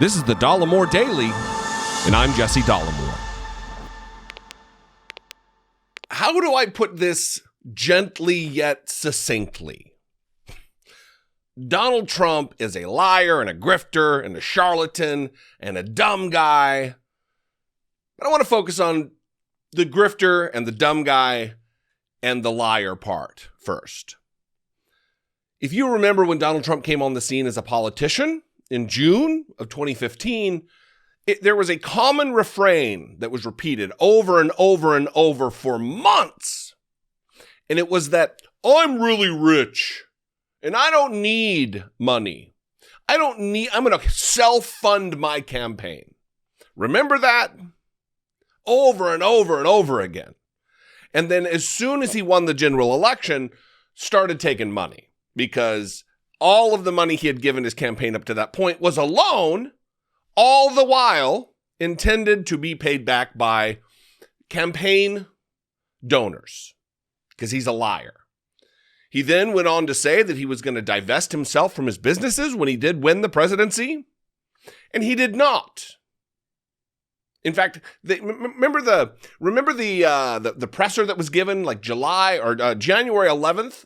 This is the Dollemore Daily, and I'm Jesse Dollemore. How do I put this gently yet succinctly? Donald Trump is a liar and a grifter and a charlatan and a dumb guy. But I want to focus on the grifter and the dumb guy and the liar part first. If you remember when Donald Trump came on the scene as a politician in June of 2015, there was a common refrain that was repeated over and over and over for months. And it was that, I'm really rich and I don't need money. I'm going to self-fund my campaign. Remember that? Over and over and over again. And then as soon as he won the general election, started taking money because all of the money he had given his campaign up to that point was a loan, all the while intended to be paid back by campaign donors, because he's a liar. He then went on to say that he was going to divest himself from his businesses when he did win the presidency, and he did not. In fact, remember the presser that was given like July or January 11th,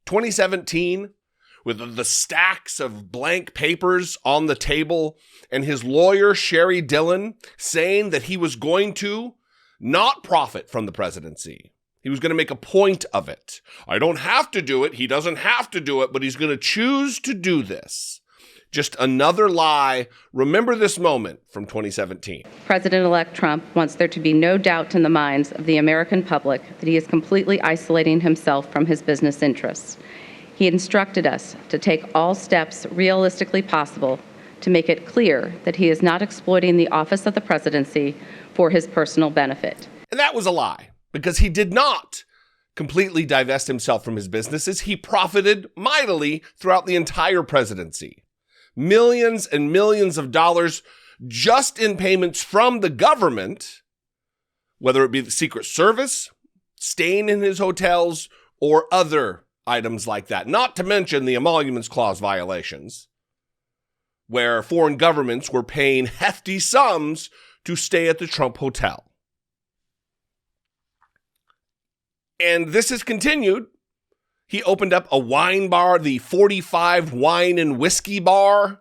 2017, with the stacks of blank papers on the table and his lawyer, Sherry Dillon, saying that he was going to not profit from the presidency. He was going to make a point of it. I don't have to do it. He doesn't have to do it, but he's going to choose to do this. Just another lie. Remember this moment from 2017. President-elect Trump wants there to be no doubt in the minds of the American public that he is completely isolating himself from his business interests. He instructed us to take all steps realistically possible to make it clear that he is not exploiting the office of the presidency for his personal benefit. And that was a lie, because he did not completely divest himself from his businesses. He profited mightily throughout the entire presidency. Millions and millions of dollars just in payments from the government, whether it be the Secret Service, staying in his hotels, or other items like that. Not to mention the Emoluments Clause violations, where foreign governments were paying hefty sums to stay at the Trump Hotel. And this has continued. He opened up a wine bar, the 45 Wine and Whiskey Bar,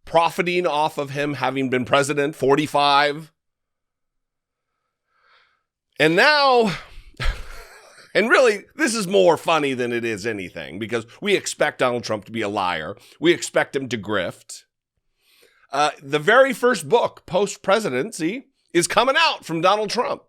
profiting off of him having been president, 45. And now, and really, this is more funny than it is anything, because we expect Donald Trump to be a liar. We expect him to grift. The very first book, Post-Presidency, is coming out from Donald Trump.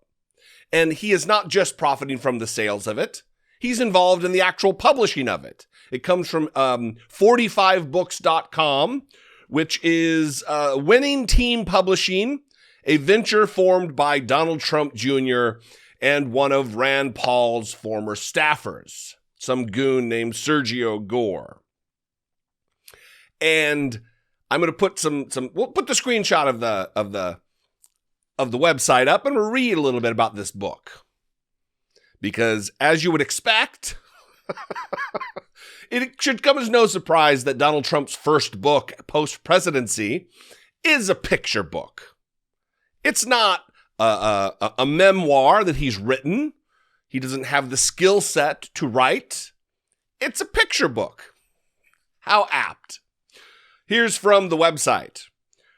And he is not just profiting from the sales of it. He's involved in the actual publishing of it. It comes from 45books.com, which is Winning Team Publishing, a venture formed by Donald Trump Jr. and one of Rand Paul's former staffers, some goon named Sergio Gore. And I'm going to put we'll put the screenshot of the website up and we'll read a little bit about this book. Because as you would expect, it should come as no surprise that Donald Trump's first book, Post-Presidency, is a picture book. It's not a memoir that he's written. He doesn't have the skill set to write. It's a picture book. How apt. Here's from the website.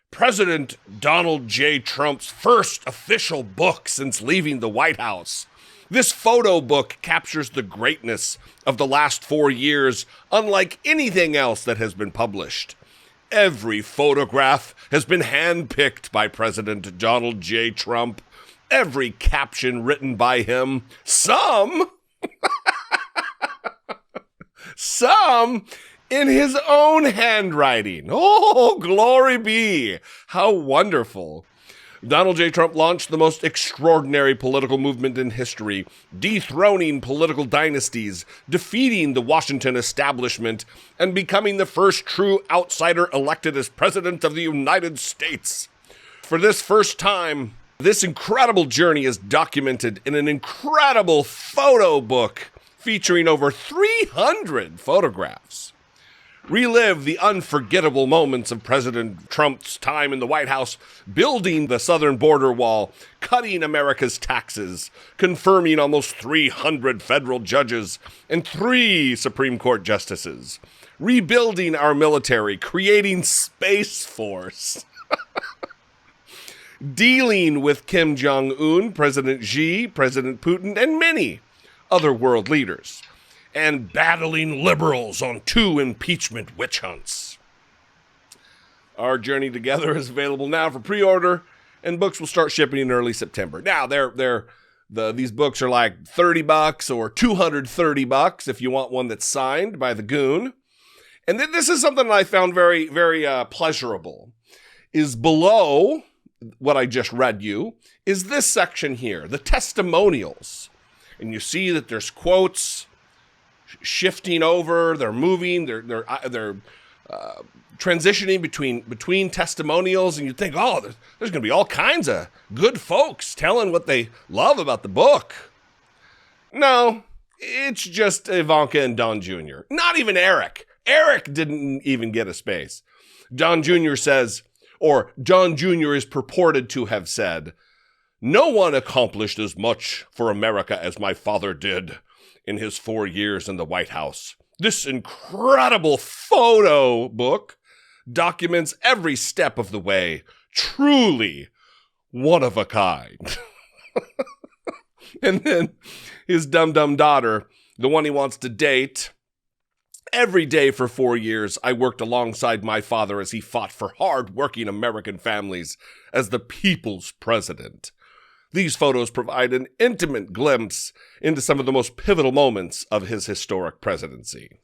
President Donald J. Trump's first official book since leaving the White House. This photo book captures the greatness of the last 4 years, unlike anything else that has been published. Every photograph has been handpicked by President Donald J. Trump. Every caption written by him. Some in his own handwriting. Oh, glory be. How wonderful. Donald J. Trump launched the most extraordinary political movement in history, dethroning political dynasties, defeating the Washington establishment, and becoming the first true outsider elected as President of the United States. For this first time, this incredible journey is documented in an incredible photo book featuring over 300 photographs. Relive the unforgettable moments of President Trump's time in the White House, building the southern border wall, cutting America's taxes, confirming almost 300 federal judges and 3 Supreme Court justices, rebuilding our military, creating Space Force, dealing with Kim Jong-un, President Xi, President Putin, and many other world leaders, and battling liberals on 2 impeachment witch hunts. Our journey together is available now for pre-order, and books will start shipping in early September. Now, these books are like $30 or $230 if you want one that's signed by the Goon. And this is something that I found very, very pleasurable, is below what I just read you, is this section here, the testimonials. And you see that there's quotes shifting over, they're moving, they're transitioning between testimonials, and you think, oh, there's going to be all kinds of good folks telling what they love about the book. No, it's just Ivanka and Don Jr. Not even Eric. Eric didn't even get a space. Don Jr. says, or Don Jr. is purported to have said, "No one accomplished as much for America as my father did in his 4 years in the White House. This incredible photo book documents every step of the way. Truly one of a kind." And then his dumb daughter, the one he wants to date, "Every day for 4 years, I worked alongside my father as he fought for hard-working American families as the people's president. These photos provide an intimate glimpse into some of the most pivotal moments of his historic presidency."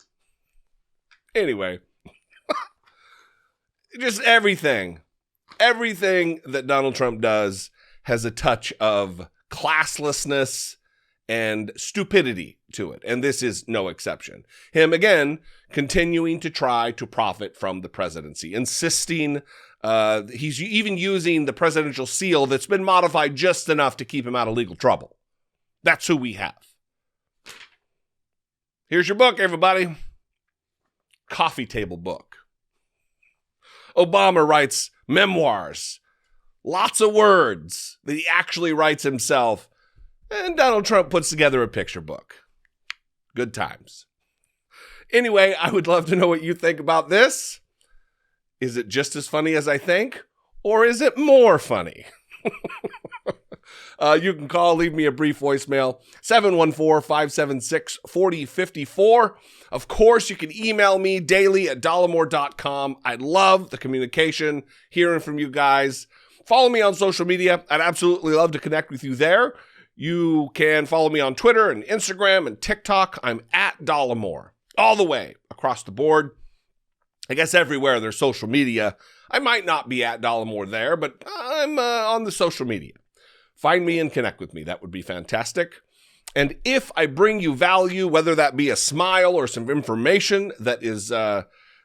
Anyway, just everything that Donald Trump does has a touch of classlessness and stupidity to it, and this is no exception. Him, again, continuing to try to profit from the presidency, insisting he's even using the presidential seal that's been modified just enough to keep him out of legal trouble. That's who we have. Here's your book, everybody. Coffee table book. Obama writes memoirs, lots of words that he actually writes himself, and Donald Trump puts together a picture book. Good times. Anyway, I would love to know what you think about this. Is it just as funny as I think, or is it more funny? You can call, leave me a brief voicemail, 714-576-4054. Of course, you can email me daily at dollemore.com. I love the communication, hearing from you guys. Follow me on social media. I'd absolutely love to connect with you there. You can follow me on Twitter and Instagram and TikTok. I'm at Dollemore, all the way across the board. I guess everywhere there's social media. I might not be at Dollemore there, but I'm on the social media. Find me and connect with me. That would be fantastic. And if I bring you value, whether that be a smile or some information that is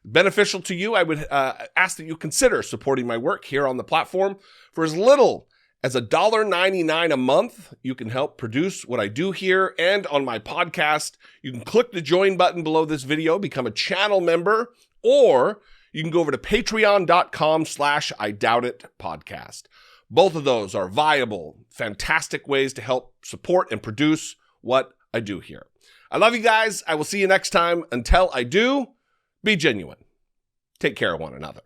beneficial to you, I would ask that you consider supporting my work here on the platform. For as little as $1.99 a month, you can help produce what I do here and on my podcast. You can click the join button below this video, become a channel member, or you can go over to patreon.com/IDoubtIt podcast. Both of those are viable, fantastic ways to help support and produce what I do here. I love you guys. I will see you next time. Until I do, be genuine. Take care of one another.